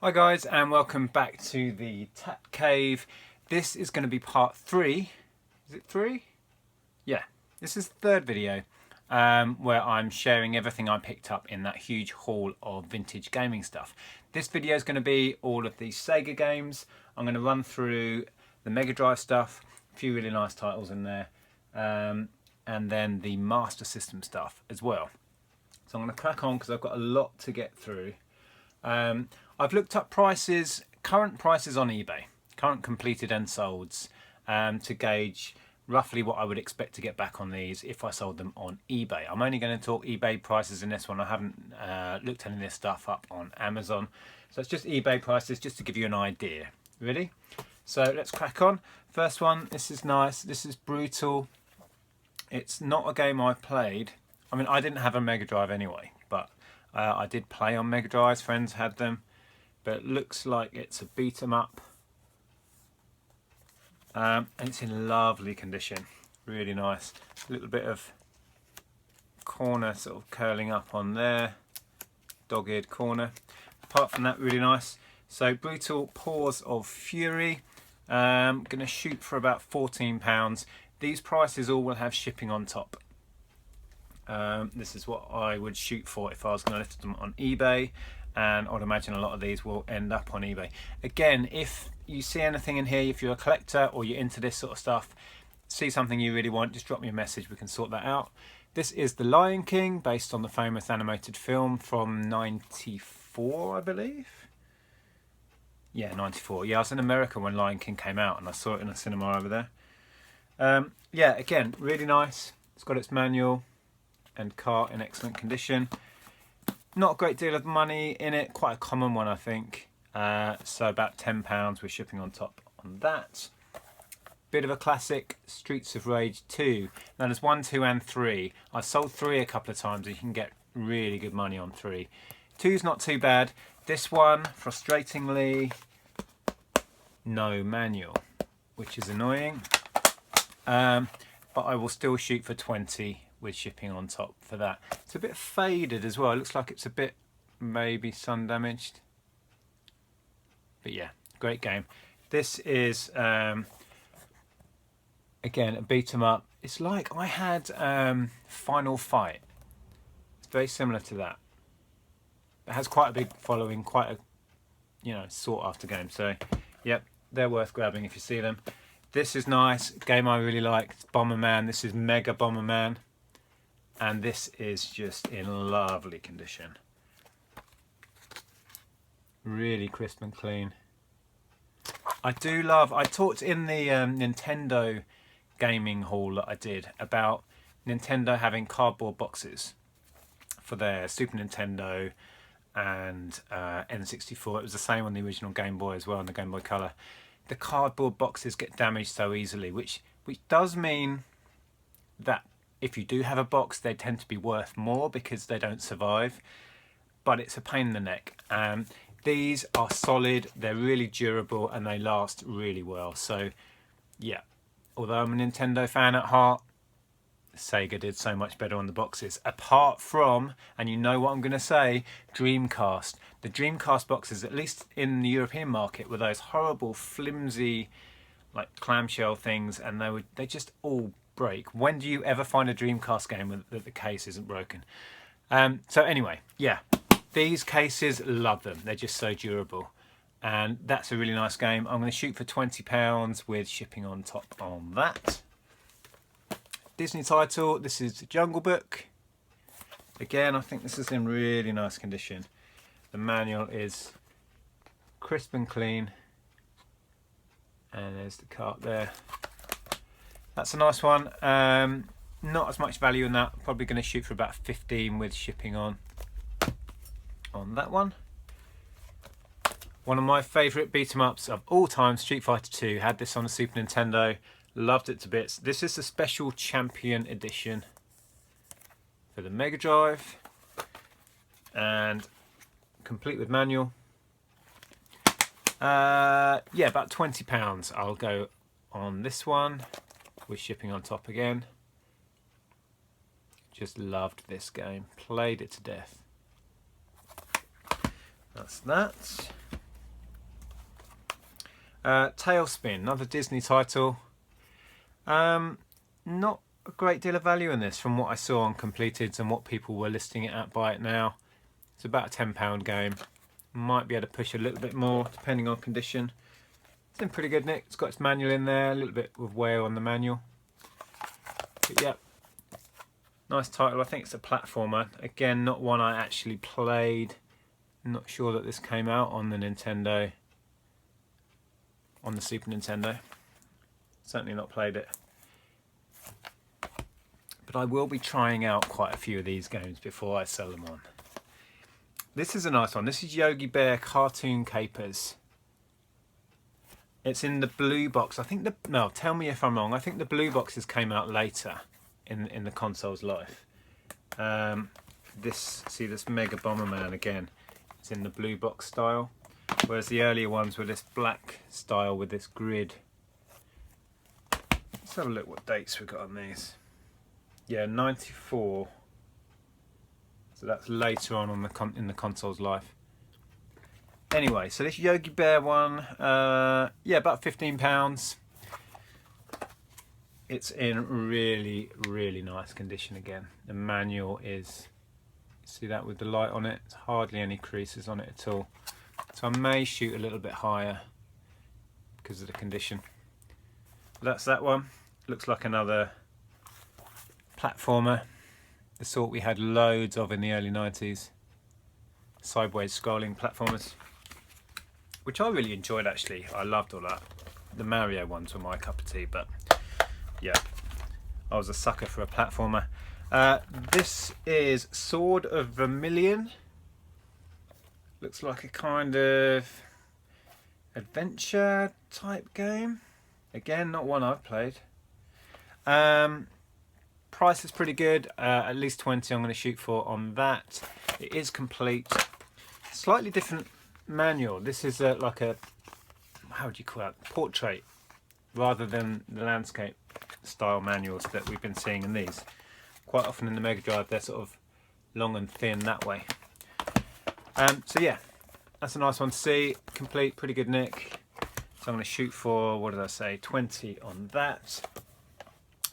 Hi guys, and welcome back to the Tap Cave. This is going to be part 3. Is it 3? Yeah, this is the third video where I'm sharing everything I picked up in that huge haul of vintage gaming stuff. This video is going to be all of these Sega games. I'm going to run through the Megadrive stuff, a few really nice titles in there, and then the Master System stuff as well. So I'm going to crack on because I've got a lot to get through. I've looked up prices, current prices on eBay, current completed and solds, to gauge roughly what I would expect to get back on these if I sold them on eBay. I'm only going to talk eBay prices in this one. I haven't looked any of this stuff up on Amazon. So it's just eBay prices just to give you an idea. Ready? So let's crack on. First one, this is nice. This is Brutal. It's not a game I've played. I mean, I didn't have a Mega Drive anyway, but I did play on Mega Drives. Friends had them. But it looks like it's a beat 'em up, and it's in lovely condition, really nice. A little bit of corner sort of curling up on there, dog-eared corner. Apart from that, really nice. So Brutal Paws of Fury, gonna shoot for about £14. These prices all will have shipping on top. This is what I would shoot for if I was going to list them on eBay, and I'd imagine a lot of these will end up on eBay. Again, if you see anything in here, if you're a collector or you're into this sort of stuff, see something you really want, just drop me a message, we can sort that out. This is The Lion King, based on the famous animated film from '94, I believe. Yeah, '94. Yeah, I was in America when Lion King came out and I saw it in a cinema over there. Yeah, again, really nice. It's got its manual and cart in excellent condition. Not a great deal of money in it, quite a common one I think. So about £10 with shipping on top on that. Bit of a classic, Streets of Rage 2. Now there's 1, 2 and 3. I've sold 3 a couple of times and you can get really good money on 3. 2's not too bad. This one, frustratingly, no manual, which is annoying. But I will still shoot for 20 with shipping on top for that. It's a bit faded as well. It looks like it's a bit maybe sun damaged. But yeah, great game. This is again a beat 'em up. It's like I had Final Fight. It's very similar to that. It has quite a big following, quite a sought after game. So yep, they're worth grabbing if you see them. This is nice, game I really like. It's Bomberman. This is Mega Bomberman. And this is just in lovely condition. Really crisp and clean. I talked in the Nintendo gaming haul that I did about Nintendo having cardboard boxes for their Super Nintendo and N64. It was the same on the original Game Boy as well, and the Game Boy Color. The cardboard boxes get damaged so easily, which does mean that if you do have a box, they tend to be worth more because they don't survive, but it's a pain in the neck. These are solid, they're really durable, and they last really well. So yeah, although I'm a Nintendo fan at heart, Sega did so much better on the boxes. Apart from, and you know what I'm going to say, Dreamcast. The Dreamcast boxes, at least in the European market, were those horrible, flimsy, like clamshell things, and they just all break. When do you ever find a Dreamcast game that the case isn't broken? So anyway, yeah, these cases, love them. They're just so durable. And that's a really nice game. I'm going to shoot for £20 with shipping on top on that. Disney title, this is The Jungle Book. Again, I think this is in really nice condition. The manual is crisp and clean. And there's the cart there. That's a nice one. Not as much value in that. Probably going to shoot for about 15 with shipping on that one. One of my favourite beat 'em ups of all time, Street Fighter 2. Had this on the Super Nintendo. Loved it to bits. This is the Special Champion Edition for the Mega Drive. And complete with manual. Yeah, about £20 I'll go on this one with shipping on top again. Just loved this game. Played it to death. That's that. Tailspin, another Disney title. Not a great deal of value in this from what I saw on Completeds and what people were listing it at. Buy it now. It's about a £10 game. Might be able to push a little bit more depending on condition. It's in pretty good nick. It's got its manual in there, a little bit of wear on the manual. But yeah, nice title. I think it's a platformer. Again, not one I actually played. Not sure that this came out on the Nintendo, on the Super Nintendo. Certainly not played it. But I will be trying out quite a few of these games before I sell them on. This is a nice one. This is Yogi Bear Cartoon Capers. It's in the blue box. I think no, tell me if I'm wrong. I think the blue boxes came out later in the console's life. This Mega Bomberman again. It's in the blue box style, whereas the earlier ones were this black style with this grid. Let's have a look what dates we got on these. Yeah, 94. So that's later on in the console's life. Anyway, so this Yogi Bear one, yeah, about £15. It's in really, really nice condition again. The manual is, see that with the light on it? There's hardly any creases on it at all. So I may shoot a little bit higher because of the condition. That's that one. Looks like another platformer. The sort we had loads of in the early 90s. Sideways scrolling platformers. Which I really enjoyed actually. I loved all that. The Mario ones were my cup of tea, but yeah. I was a sucker for a platformer. This is Sword of Vermilion. Looks like a kind of adventure type game. Again, not one I've played. Price is pretty good, at least 20 I'm going to shoot for on that. It is complete. Slightly different manual. This is like a, how would you call it, portrait, rather than the landscape style manuals that we've been seeing in these. Quite often in the Megadrive they're sort of long and thin that way. So yeah, that's a nice one to see. Complete, pretty good nick. So I'm going to shoot for, what did I say, 20 on that.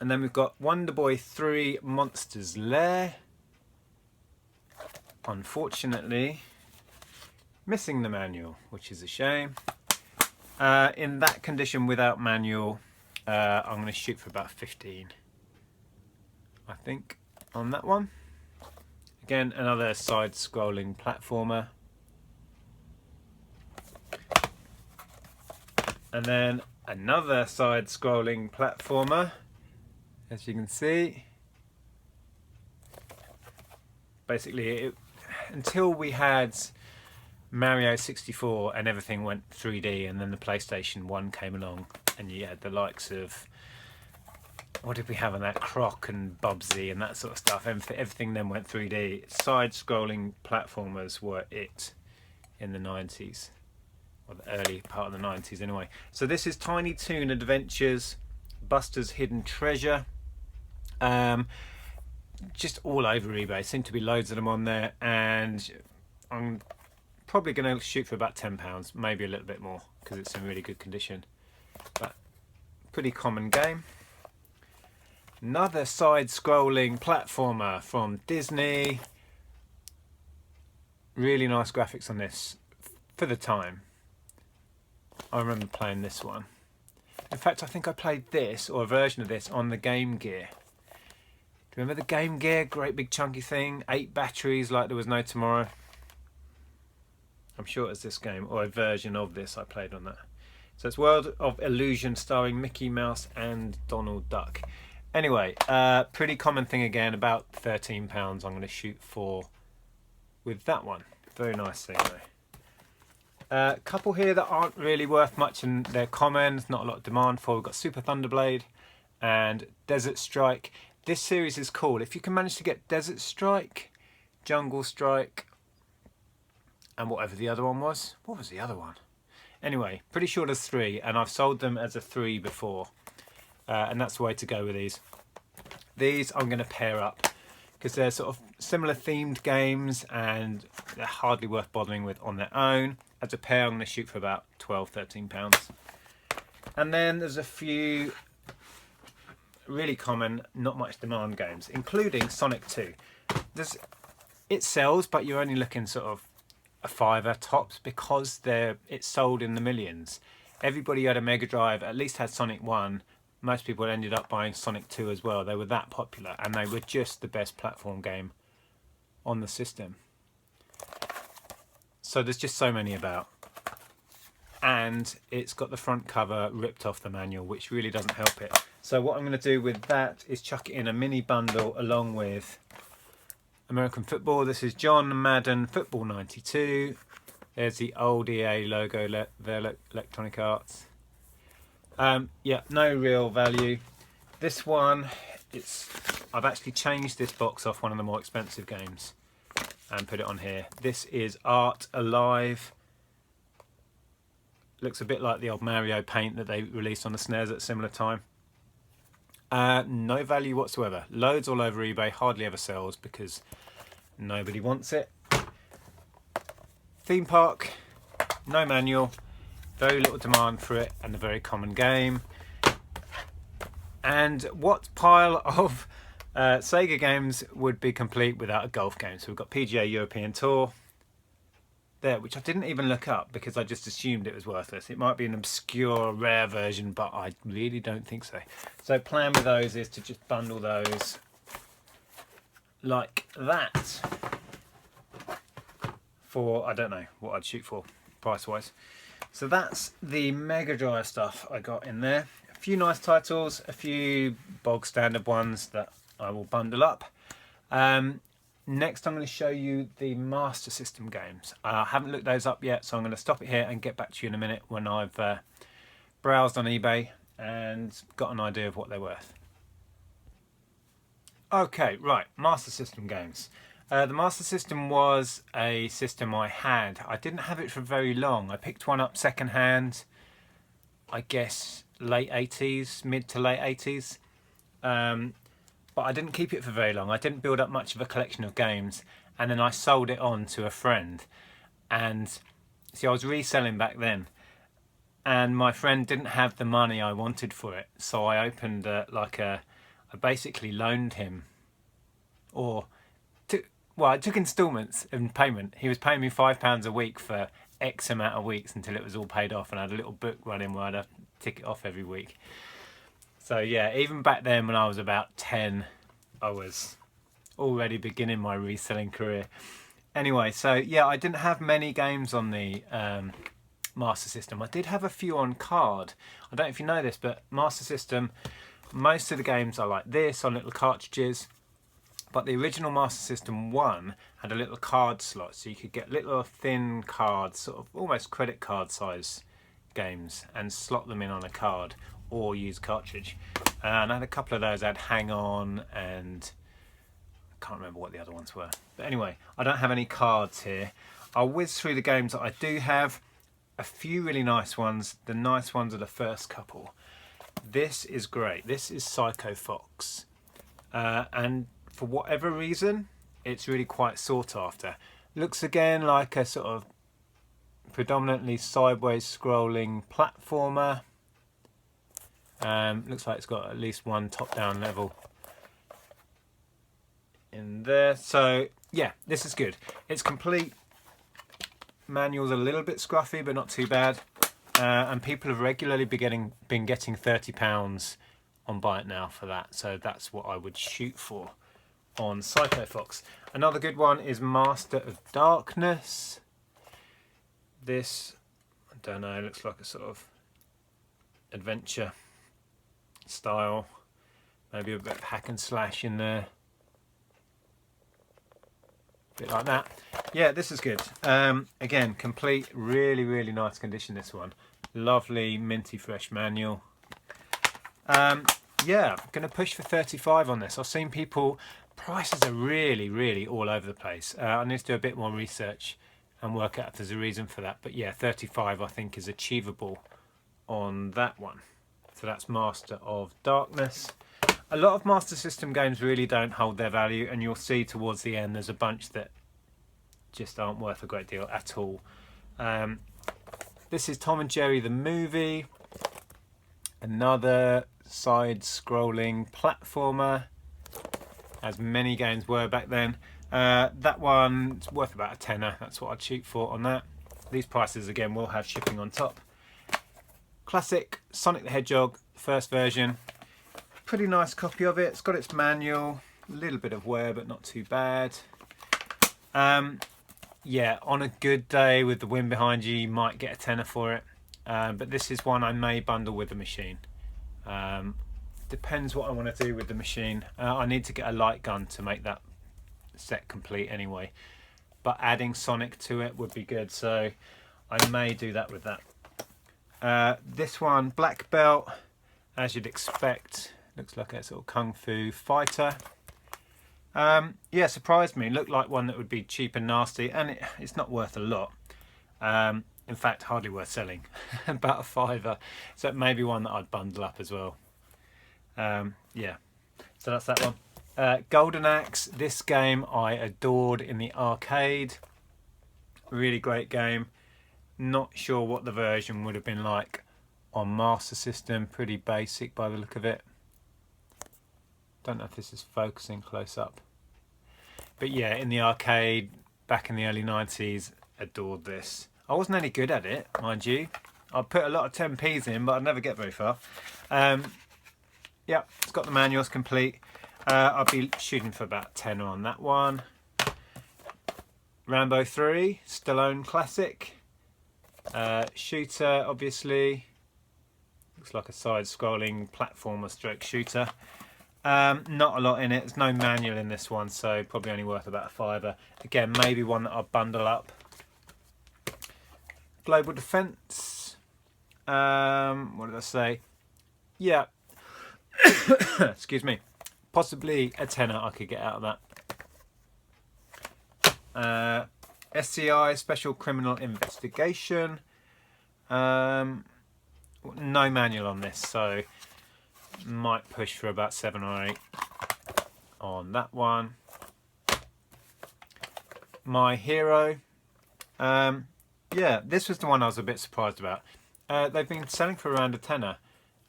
And then we've got Wonder Boy 3 Monsters Lair. Unfortunately, missing the manual, which is a shame. In that condition without manual, I'm going to shoot for about 15. I think on that one. Again, another side-scrolling platformer. And then another side-scrolling platformer. As you can see, basically until we had Mario 64 and everything went 3D, and then the PlayStation 1 came along and you had the likes of, what did we have on that, Croc and Bubsy and that sort of stuff. Everything then went 3D. Side-scrolling platformers were it in the 90s, or the early part of the 90s anyway. So this is Tiny Toon Adventures, Buster's Hidden Treasure. Just all over eBay. Seem to be loads of them on there, and I'm probably going to shoot for about £10, maybe a little bit more, because it's in really good condition. But pretty common game. Another side-scrolling platformer from Disney. Really nice graphics on this for the time. I remember playing this one. In fact, I think I played this, or a version of this, on the Game Gear. Do you remember the Game Gear? Great big chunky thing. 8 batteries like there was no tomorrow. I'm sure it was this game, or a version of this I played on that. So it's World of Illusion starring Mickey Mouse and Donald Duck. Anyway, pretty common thing again, about £13 I'm going to shoot for with that one. Very nice thing though. Couple here that aren't really worth much, and they're common, not a lot of demand for. We've got Super Thunderblade and Desert Strike. This series is cool. If you can manage to get Desert Strike, Jungle Strike, and whatever the other one was. What was the other one? Anyway, pretty sure there's 3, and I've sold them as a 3 before. And that's the way to go with these. These I'm going to pair up, because they're sort of similar themed games and they're hardly worth bothering with on their own. As a pair, I'm going to shoot for about £12–13. And then there's a few really common, not much demand games, including Sonic 2. It sells, but you're only looking sort of a £5 tops because it's sold in the millions. Everybody who had a Mega Drive at least had Sonic 1. Most people ended up buying Sonic 2 as well. They were that popular, and they were just the best platform game on the system. So there's just so many about. And it's got the front cover ripped off the manual, which really doesn't help it. So what I'm going to do with that is chuck it in a mini bundle along with American football. This is John Madden Football 92. There's the old EA logo there, Electronic Arts. Yeah, no real value. This one, I've actually changed this box off one of the more expensive games and put it on here. This is Art Alive. Looks a bit like the old Mario paint that they released on the SNES at a similar time. No value whatsoever. Loads all over eBay, hardly ever sells because nobody wants it. Theme Park, no manual, very little demand for it, and a very common game. And what pile of Sega games would be complete without a golf game? So we've got PGA European Tour there, which I didn't even look up because I just assumed it was worthless. It might be an obscure, rare version, but I really don't think so. So plan with those is to just bundle those like that for, I don't know what I'd shoot for price-wise. So that's the Mega Drive stuff I got in there. A few nice titles, a few bog standard ones that I will bundle up. Next I'm going to show you the Master System games. I haven't looked those up yet, so I'm going to stop it here and get back to you in a minute when I've browsed on eBay and got an idea of what they're worth. Okay, right, Master System games. The Master System was a system I had. I didn't have it for very long. I picked one up second hand, I guess late 80s, mid to late 80s. But I didn't keep it for very long. I didn't build up much of a collection of games, and then I sold it on to a friend. And see, I was reselling back then, and my friend didn't have the money I wanted for it, so I opened I basically loaned him, I took instalments in payment. He was paying me £5 a week for X amount of weeks until it was all paid off, and I had a little book running where I'd have to tick it off every week. So yeah, even back then when I was about 10, I was already beginning my reselling career. Anyway, so yeah, I didn't have many games on the Master System. I did have a few on card. I don't know if you know this, but Master System, most of the games are like this on little cartridges. But the original Master System 1 had a little card slot, so you could get little thin cards, sort of almost credit card size games, and slot them in on a card or use cartridge. And I had a couple of those. I had Hang On, and I can't remember what the other ones were. But anyway, I don't have any cards here. I'll whiz through the games that I do have. A few really nice ones. The nice ones are the first couple. This is great. This is Psycho Fox. And for whatever reason, it's really quite sought after. Looks again like a sort of predominantly sideways scrolling platformer. Looks like it's got at least one top-down level in there. So yeah, this is good. It's complete. Manual's a little bit scruffy, but not too bad. And people have regularly been getting £30 on Buy It Now for that. So that's what I would shoot for on Psycho Fox. Another good one is Master of Darkness. This, I don't know, looks like a sort of adventure style, maybe a bit of hack and slash in there, a bit like that. Yeah, this is good. Again, complete, really nice condition, this one. Lovely minty fresh manual. Yeah, I'm going to push for 35 on this. I've seen people, prices are really all over the place. I need to do a bit more research and work out if there's a reason for that, but yeah, 35 I think is achievable on that one. So that's Master of Darkness. A lot of Master System games really don't hold their value, and you'll see towards the end there's a bunch that just aren't worth a great deal at all. This is Tom and Jerry the movie, another side-scrolling platformer, as many games were back then. That one's worth about a tenner, that's what I'd shoot for on that. These prices again will have shipping on top. Classic Sonic the Hedgehog, first version. Pretty nice copy of it. It's got its manual, a little bit of wear but not too bad. Yeah, on a good day with the wind behind you, you might get a tenner for it. But this is one I may bundle with the machine. Depends what I want to do with the machine. I need to get a light gun to make that set complete anyway. But adding Sonic to it would be good, so I may do that with that. This one, black belt, as you'd expect. Looks like a sort of kung fu fighter. Yeah, surprised me. Looked like one that would be cheap and nasty, and it's not worth a lot. In fact, hardly worth selling. About a £5. So it may be one that I'd bundle up as well. Yeah, so that's that one. Golden Axe. This game I adored in the arcade. Really great game. Not sure what the version would have been like on Master System. Pretty basic by the look of it. Don't know if this is focusing close up. But yeah, in the arcade, back in the early 90s, adored this. I wasn't any good at it, mind you. I put a lot of 10p's in, but I'd never get very far. Yeah, it's got the manuals complete. I'll be shooting for about 10 on that one. Rambo 3, Stallone classic. Shooter, obviously. Looks like a side-scrolling platformer stroke shooter. Not a lot in it. There's no manual in this one, so probably only worth about a £5. Again, maybe one that I'll bundle up. Global Defense. What did I say? Yeah. Excuse me. Possibly a tenner I could get out of that. SCI, Special Criminal Investigation. No manual on this, so might push for about 7 or 8 on that one. My Hero. Yeah, this was the one I was a bit surprised about. They've been selling for around a tenner,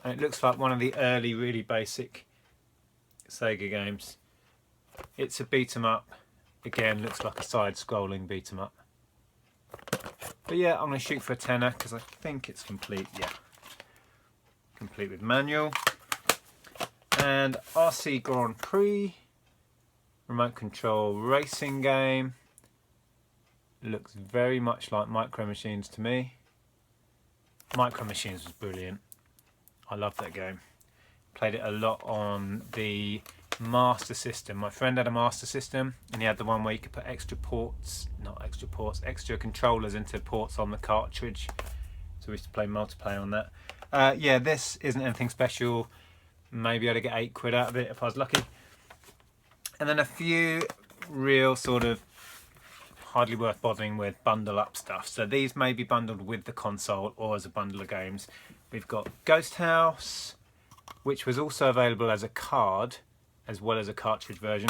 and it looks like one of the early, really basic Sega games. It's a beat 'em up. Again, looks like a side-scrolling beat 'em up. But yeah, I'm going to shoot for a tenner because I think it's complete. Yeah, complete with manual. And RC Grand Prix, remote control racing game. Looks very much like Micro Machines to me. Micro Machines was brilliant. I loved that game. Played it a lot on the Master System. My friend had a Master System, and he had the one where you could put extra controllers into ports on the cartridge. So we used to play multiplayer on that. Yeah, this isn't anything special. Maybe I'd get £8 out of it if I was lucky. And then a few real sort of hardly worth bothering with bundle up stuff. So these may be bundled with the console or as a bundle of games. We've got Ghost House, which was also available as a card as well as a cartridge version.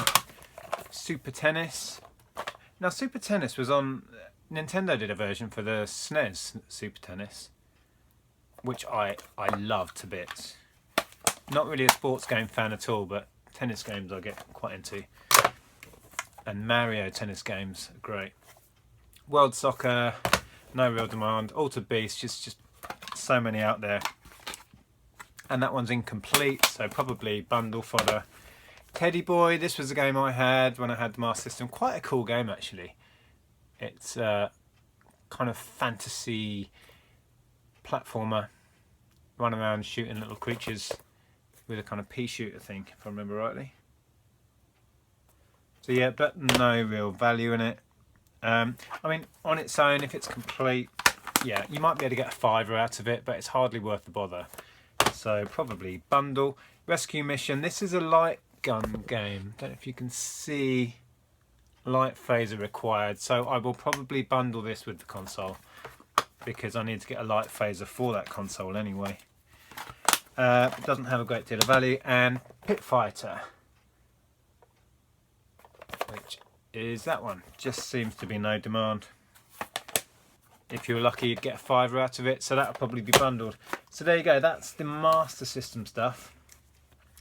Super Tennis. Now Super Tennis was on, Nintendo did a version for the SNES Super Tennis, which I loved to bits. Not really a sports game fan at all, but tennis games I get quite into. And Mario tennis games are great. World Soccer, no real demand. Altered Beast, just so many out there. And that one's incomplete, so probably bundle fodder. Teddy Boy, this was a game I had when I had the Master System. Quite a cool game actually. It's kind of fantasy platformer. Run around shooting little creatures with a kind of pea shooter thing, if I remember rightly. So yeah, but no real value in it. I mean, on its own, if it's complete, yeah, you might be able to get a £5 out of it, but it's hardly worth the bother. So probably bundle. Rescue Mission. This is a light gun game. Don't know if you can see. Light phaser required. So I will probably bundle this with the console because I need to get a light phaser for that console anyway. It doesn't have a great deal of value. And Pit Fighter, which is that one. Just seems to be no demand. If you were lucky, you'd get a £5 out of it, so that'll probably be bundled. So there you go, that's the Master System stuff.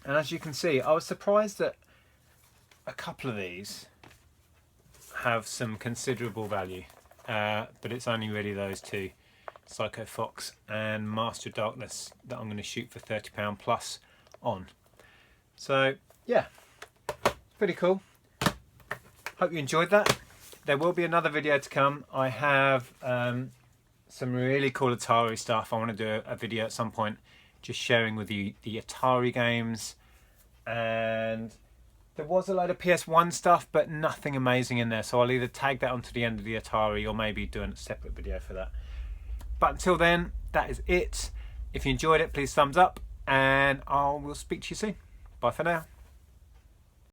And as you can see, I was surprised that a couple of these have some considerable value, but it's only really those two, Psycho Fox and Master of Darkness, that I'm going to shoot for £30 plus on. So yeah, pretty cool. Hope you enjoyed that. There will be another video to come. I have some really cool Atari stuff. I want to do a video at some point just sharing with you the Atari games, and there was a load of PS1 stuff but nothing amazing in there, so I'll either tag that onto the end of the Atari or maybe do a separate video for that. But until then, that is it. If you enjoyed it, please thumbs up, and I will speak to you soon. Bye for now.